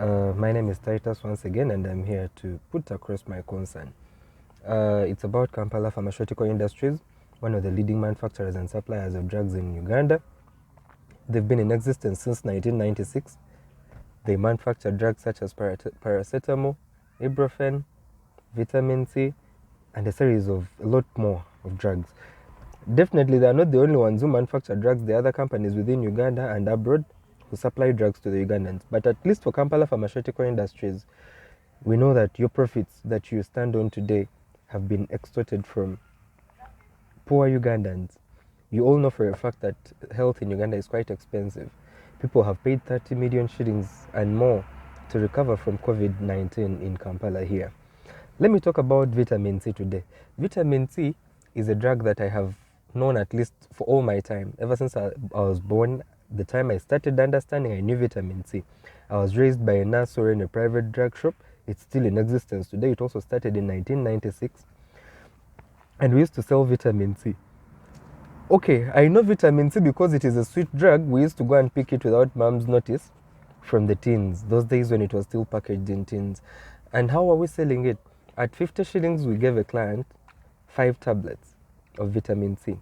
My name is Titus once again, and I'm here to put across my concern. It's about Kampala Pharmaceutical Industries, one of the leading manufacturers and suppliers of drugs in Uganda. They've been in existence since 1996. They manufacture drugs such as paracetamol, ibuprofen, vitamin C, and a lot more of drugs. Definitely, they are not the only ones who manufacture drugs. There are other companies within Uganda and abroad who supply drugs to the Ugandans. But at least for Kampala Pharmaceutical Industries, we know that your profits that you stand on today have been extorted from poor Ugandans. You all know for a fact that health in Uganda is quite expensive. People have paid 30 million shillings and more to recover from COVID-19 in Kampala here. Let me talk about vitamin C today. Vitamin C is a drug that I have known at least for all my time. Ever since I was born, the time I started understanding, I knew vitamin C. I was raised by a nurse who ran a private drug shop. It's still in existence today. It also started in 1996. And we used to sell vitamin C. Okay, I know vitamin C because it is a sweet drug. We used to go and pick it without mom's notice from the tins, those days when it was still packaged in tins. And how are we selling it? At 50 shillings, we gave a client 5 tablets of vitamin C.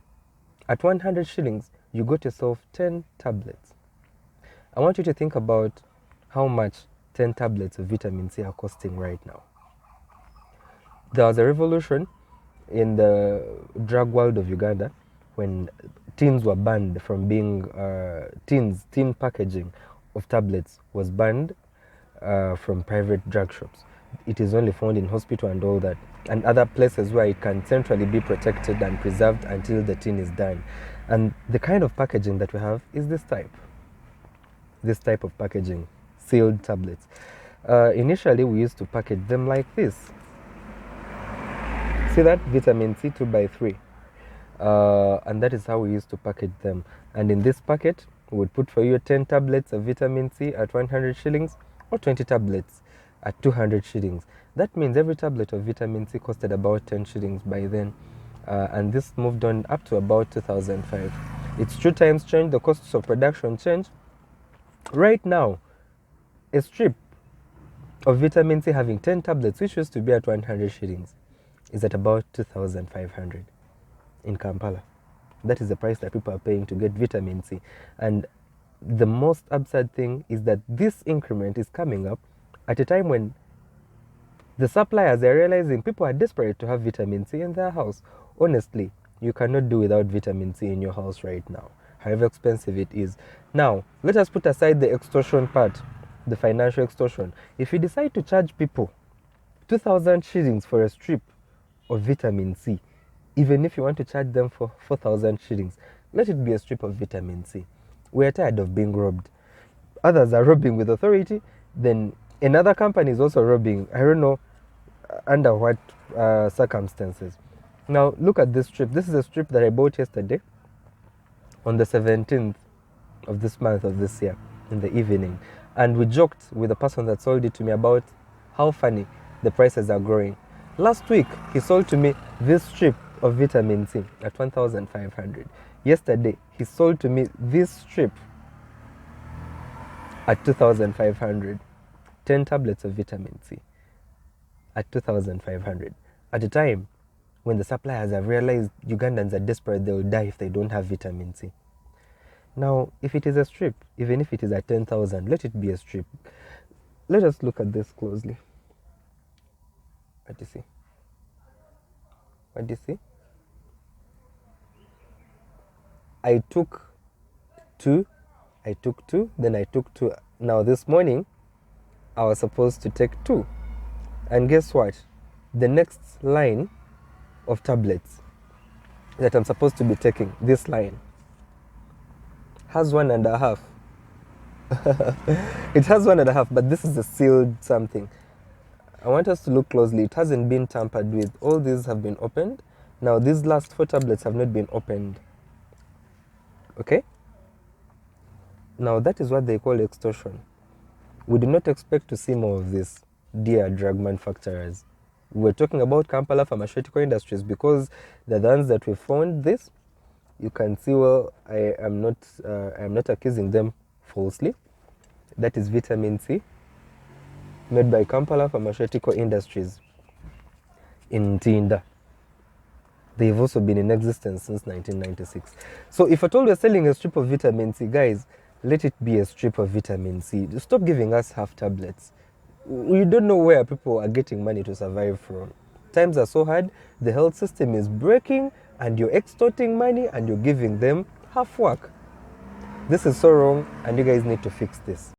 At 100 shillings, you got yourself 10 tablets. I want you to think about how much 10 tablets of vitamin C are costing right now. There was a revolution in the drug world of Uganda when tins were banned from being tin packaging of tablets was banned from private drug shops. It is only found in hospital and all that, and other places where it can centrally be protected and preserved until the tin is done. And the kind of packaging that we have is this type of packaging, sealed tablets. Initially, we used to package them like this. See that? Vitamin C 2x3. And that is how we used to package them. And in this packet, we would put for you 10 tablets of vitamin C at 100 shillings or 20 tablets at 200 shillings. That means every tablet of vitamin C costed about 10 shillings by then. And this moved on up to about 2005. It's true, times change, the costs of production change. Right now, a strip of vitamin C having 10 tablets, which used to be at 100 shillings, is at about 2,500 in Kampala. That is the price that people are paying to get vitamin C. And the most absurd thing is that this increment is coming up at a time when the suppliers are realizing people are desperate to have vitamin C in their house. Honestly, you cannot do without vitamin C in your house right now, however expensive it is. Now, let us put aside the extortion part, the financial extortion. If you decide to charge people 2,000 shillings for a strip of vitamin C, even if you want to charge them for 4,000 shillings, let it be a strip of vitamin C. We are tired of being robbed. Others are robbing with authority, then another company is also robbing. I don't know under what circumstances. Now, look at this strip. This is a strip that I bought yesterday on the 17th of this month of this year in the evening. And we joked with the person that sold it to me about how funny the prices are growing. Last week, he sold to me this strip of vitamin C at 1,500. Yesterday, he sold to me this strip at 2,500. 10 tablets of vitamin C at 2,500. At a time when the suppliers have realized Ugandans are desperate, they will die if they don't have vitamin C. Now, if it is a strip, even if it is at 10,000, let it be a strip. Let us look at this closely. What do you see? What do you see? I took two, then I took two. Now this morning, I was supposed to take 2. And guess what? The next line of tablets that I'm supposed to be taking, this line, has 1.5. It has 1.5, but this is a sealed something. I want us to look closely. It hasn't been tampered with. All these have been opened. Now, these last 4 tablets have not been opened. Okay? Now, that is what they call extortion. We do not expect to see more of this, dear drug manufacturers. We're talking about Kampala Pharmaceutical Industries because the ones that we found this, you can see, well, I am not accusing them falsely. That is vitamin C. made by Kampala Pharmaceutical Industries in Tinda. They've also been in existence since 1996. So if at all we're selling a strip of vitamin C, guys, let it be a strip of vitamin C. Stop giving us half tablets. We don't know where people are getting money to survive from. Times are so hard, the health system is breaking, and you're extorting money and you're giving them half work. This is so wrong, and you guys need to fix this.